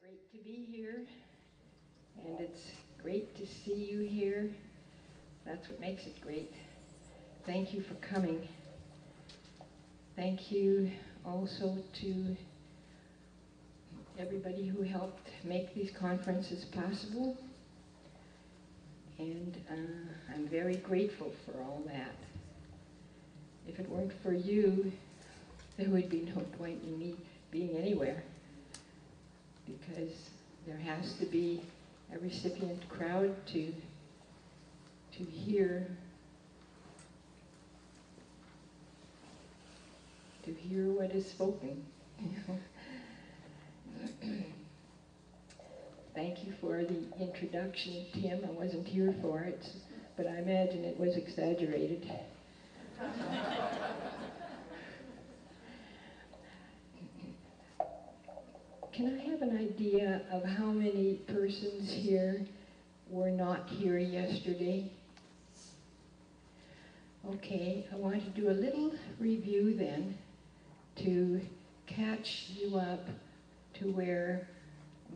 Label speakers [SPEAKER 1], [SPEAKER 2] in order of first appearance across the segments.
[SPEAKER 1] great to be here, and it's great to see you here. That's what makes it great. Thank you for coming. Thank you also to everybody who helped make these conferences possible, and I'm very grateful for all that. If it weren't for you, there would be no point in me being anywhere, because there has to be a recipient crowd to hear what is spoken. Thank you for the introduction, Tim. I wasn't here for it, but I imagine it was exaggerated. Can I have an idea of how many persons here were not here yesterday? Okay, I want to do a little review then to catch you up to where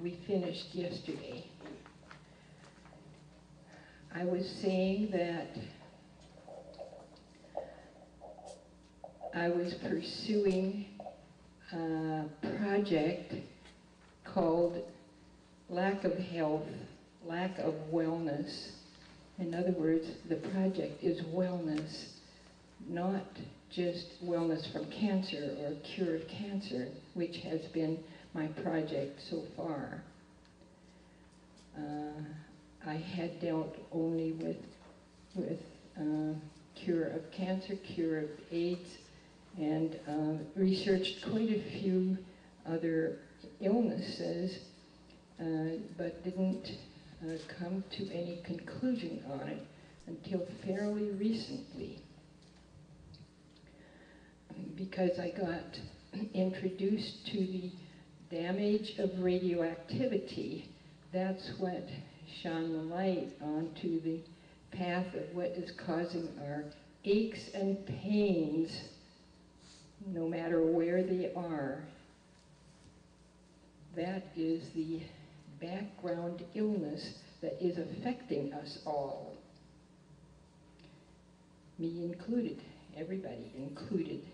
[SPEAKER 1] we finished yesterday. I was saying that I was pursuing a project called Lack of Health, Lack of Wellness. In other words, the project is wellness, not just wellness from cancer or cure of cancer, which has been my project so far. I had dealt only with cure of cancer, cure of AIDS, and researched quite a few other illnesses, but didn't come to any conclusion on it until fairly recently, because I got introduced to the damage of radioactivity. That's what shone the light onto the path of what is causing our aches and pains, no matter where they are. That is the background illness that is affecting us all. Me included, everybody included,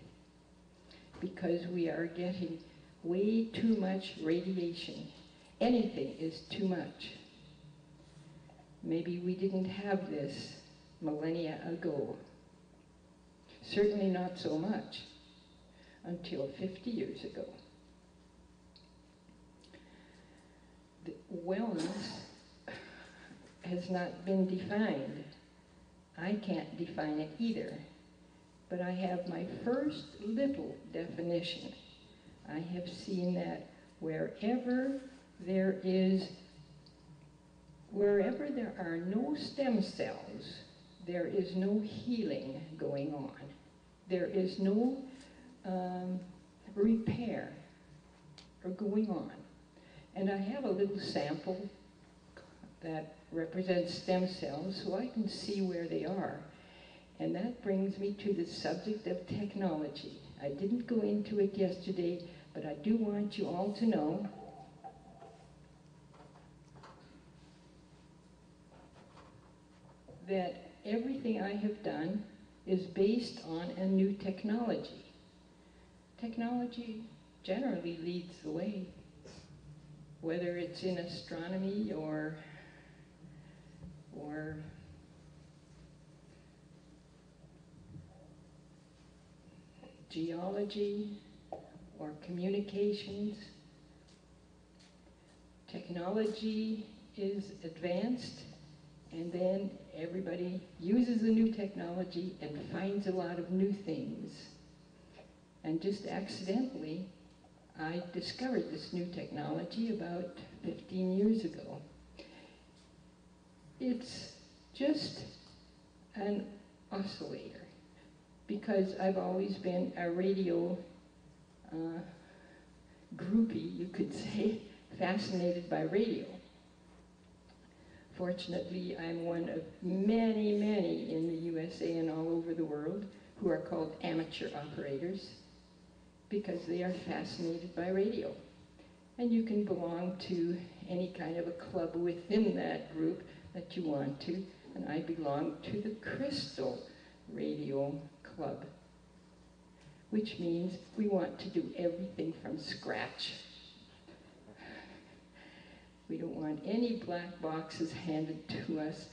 [SPEAKER 1] because we are getting way too much radiation. Anything is too much. Maybe we didn't have this millennia ago. Certainly not so much until 50 years ago. The wellness has not been defined. I can't define it either, but I have my first little definition. I have seen that wherever there are no stem cells, there is no healing going on. There is no repair or going on. And I have a little sample that represents stem cells, so I can see where they are. And that brings me to the subject of technology. I didn't go into it yesterday, but I do want you all to know that everything I have done is based on a new technology. Technology generally leads the way, whether it's in astronomy or geology or communications. Technology is advanced, and then everybody uses the new technology and finds a lot of new things. And just accidentally, I discovered this new technology about 15 years ago. It's just an oscillator, because I've always been a radio groupie, you could say, fascinated by radio. Fortunately, I'm one of many, many in the USA and all over the world who are called amateur operators, because they are fascinated by radio. and you can belong to any kind of a club within that group that you want to, and I belong to the Crystal Radio Club, which means we want to do everything from scratch. We don't want any black boxes handed to us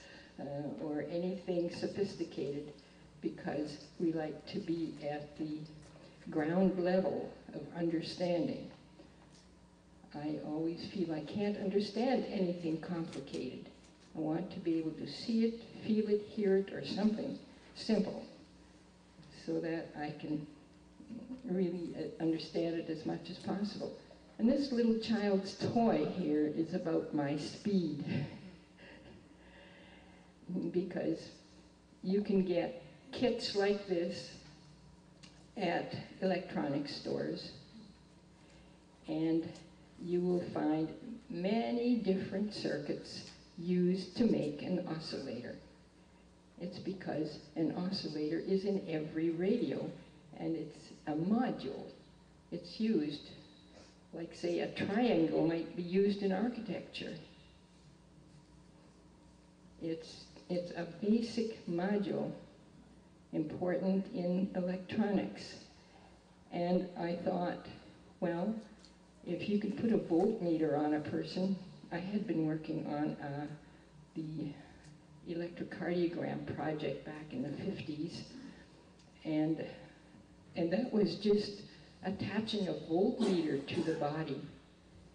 [SPEAKER 1] or anything sophisticated, because we like to be at the ground level of understanding. I always feel I can't understand anything complicated. I want to be able to see it, feel it, hear it, or something simple, so that I can really understand it as much as possible. And this little child's toy here is about my speed, because you can get kits like this at electronics stores, and you will find many different circuits used to make an oscillator. It's because an oscillator is in every radio, and it's a module. It's used, like say a triangle might be used in architecture. It's a basic module, important in electronics. And I thought, well, if you could put a voltmeter on a person, I had been working on the electrocardiogram project back in the 50s, and that was just attaching a voltmeter to the body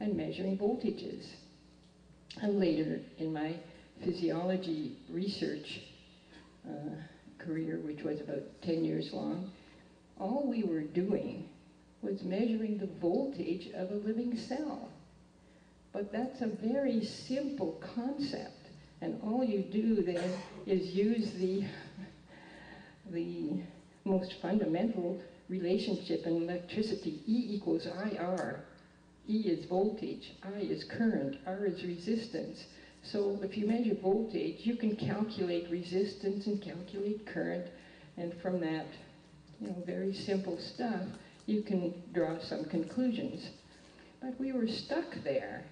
[SPEAKER 1] and measuring voltages. And later in my physiology research career, which was about 10 years long, all we were doing was measuring the voltage of a living cell. But that's a very simple concept, and all you do then is use the most fundamental relationship in electricity. E equals IR. E is voltage, I is current, R is resistance. So if you measure voltage, you can calculate resistance and calculate current, and from that, very simple stuff, you can draw some conclusions. But we were stuck there.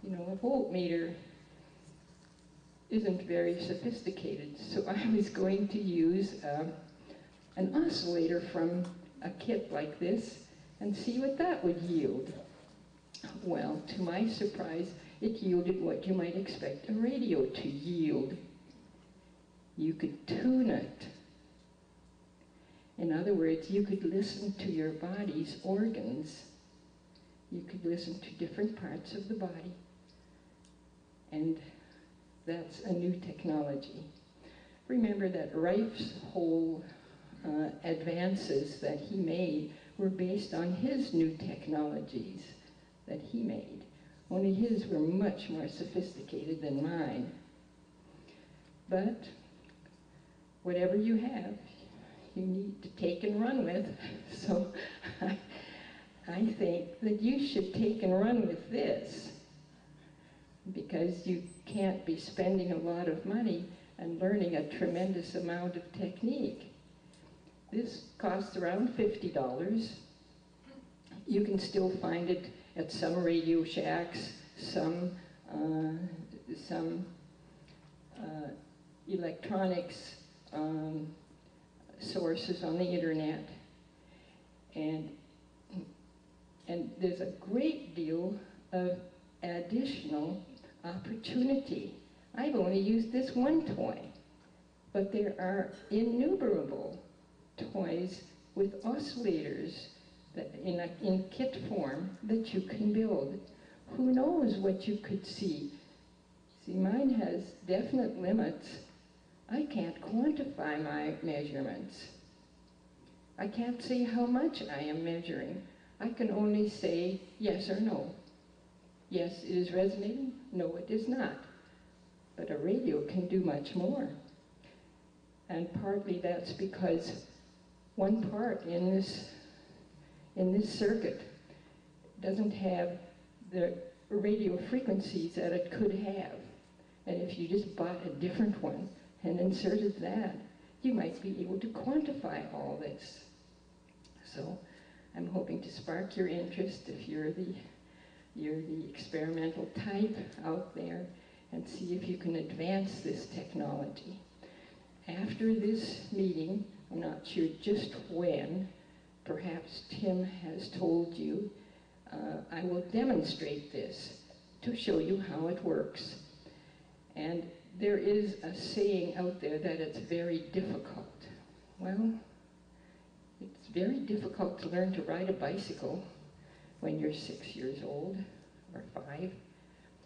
[SPEAKER 1] A voltmeter isn't very sophisticated, so I was going to use an oscillator from a kit like this and see what that would yield. Well, to my surprise, it yielded what you might expect a radio to yield. You could tune it. In other words, you could listen to your body's organs. You could listen to different parts of the body. And that's a new technology. Remember that Rife's whole advances that he made were based on his new technologies that he made. Only his were much more sophisticated than mine. But whatever you have, you need to take and run with. So I think that you should take and run with this, because you can't be spending a lot of money and learning a tremendous amount of technique. This costs around $50. You can still find it at some Radio Shacks, some electronics sources on the internet, and there's a great deal of additional opportunity. I've only used this one toy, but there are innumerable toys with oscillators that in kit form that you can build. Who knows what you could see? See, mine has definite limits. I can't quantify my measurements. I can't say how much I am measuring. I can only say yes or no. Yes, it is resonating. No, it is not. But a radio can do much more. And partly that's because one part in this circuit doesn't have the radio frequencies that it could have. And if you just bought a different one and inserted that, you might be able to quantify all this. So I'm hoping to spark your interest if you're the experimental type out there, and see if you can advance this technology. After this meeting, I'm not sure just when, perhaps Tim has told you, I will demonstrate this to show you how it works. And there is a saying out there that it's very difficult. Well, it's very difficult to learn to ride a bicycle when you're 6 years old or 5.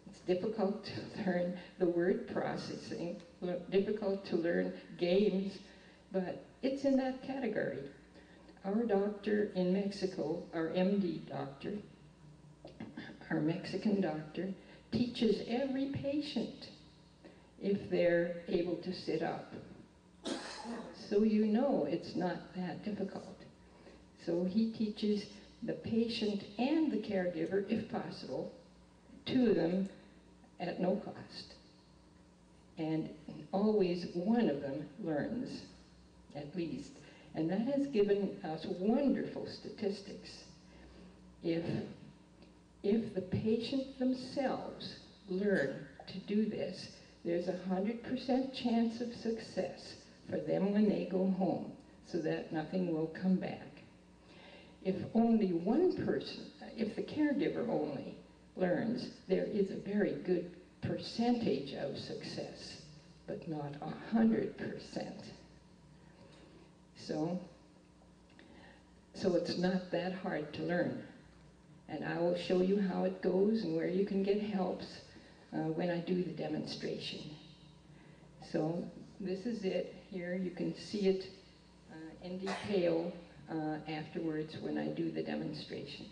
[SPEAKER 1] It's difficult to learn the word processing, difficult to learn games, but it's in that category. Our doctor in Mexico, our MD doctor, our Mexican doctor, teaches every patient if they're able to sit up. So you know it's not that difficult. So he teaches the patient and the caregiver, if possible, two of them at no cost. And always one of them learns, at least. And that has given us wonderful statistics. If the patient themselves learn to do this, there's a 100% chance of success for them when they go home, so that nothing will come back. If only one person, if the caregiver only learns, there is a very good percentage of success, but not 100%. So it's not that hard to learn. And I will show you how it goes and where you can get helps when I do the demonstration. So this is it here. You can see it in detail afterwards when I do the demonstration.